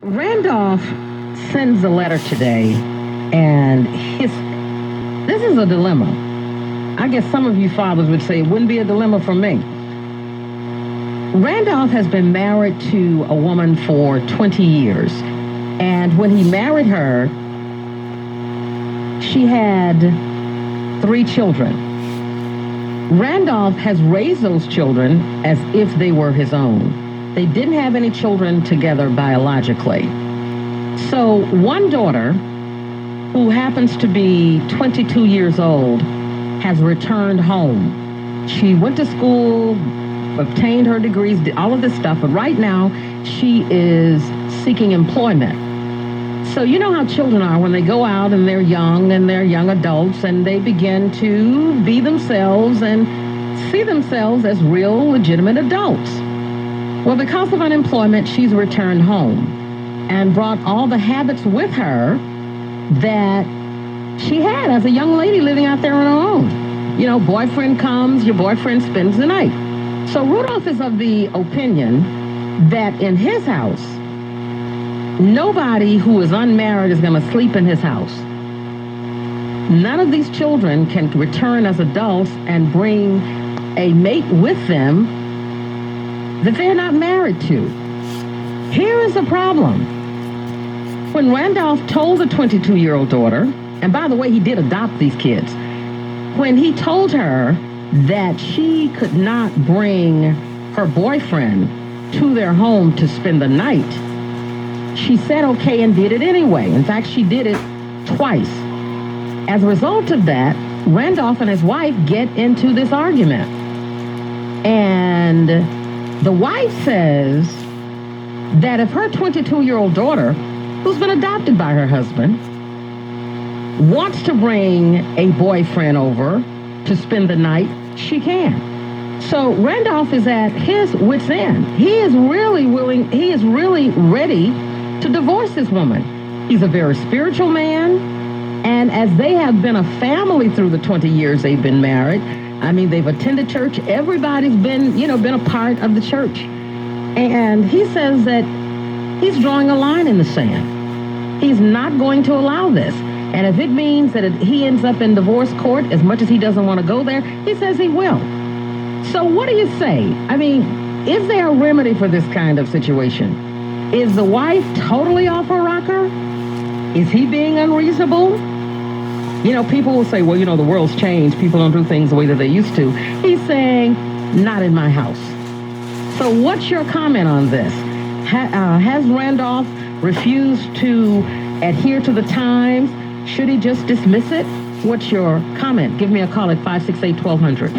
Randolph sends a letter today, and this is a dilemma. I guess some of you fathers would say it wouldn't be a dilemma for me. Randolph has been married to a woman for 20 years, and when he married her, she had 3 children. Randolph has raised those children as if they were his own. They didn't have any children together biologically. So one daughter, who happens to be 22 years old, has returned home. She went to school, obtained her degrees, did all of this stuff, but right now she is seeking employment. So you know how children are when they go out and they're young adults and they begin to be themselves and see themselves as real legitimate adults. Well, because of unemployment, she's returned home and brought all the habits with her that she had as a young lady living out there on her own. You know, boyfriend comes, your boyfriend spends the night. So Rudolph is of the opinion that in his house, nobody who is unmarried is going to sleep in his house. None of these children can return as adults and bring a mate with them that they're not married to. Here is the problem. When Randolph told the 22-year-old daughter, and by the way, he did adopt these kids, when he told her that she could not bring her boyfriend to their home to spend the night, she said okay and did it anyway. In fact, she did it twice. As a result of that, Randolph and his wife get into this argument. And the wife says that if her 22-year-old daughter, who's been adopted by her husband, wants to bring a boyfriend over to spend the night, she can. So Randolph is at his wit's end. He is really ready to divorce this woman. He's a very spiritual man, and as they have been a family through the 20 years they've been married, I mean, they've attended church. Everybody's been a part of the church. And he says that he's drawing a line in the sand. He's not going to allow this. And if it means that he ends up in divorce court, as much as he doesn't want to go there, he says he will. So what do you say? I mean, is there a remedy for this kind of situation? Is the wife totally off her rocker? Is he being unreasonable? You know, people will say, well, the world's changed. People don't do things the way that they used to. He's saying, not in my house. So what's your comment on this? Has Randolph refused to adhere to the times? Should he just dismiss it? What's your comment? Give me a call at 568-1200.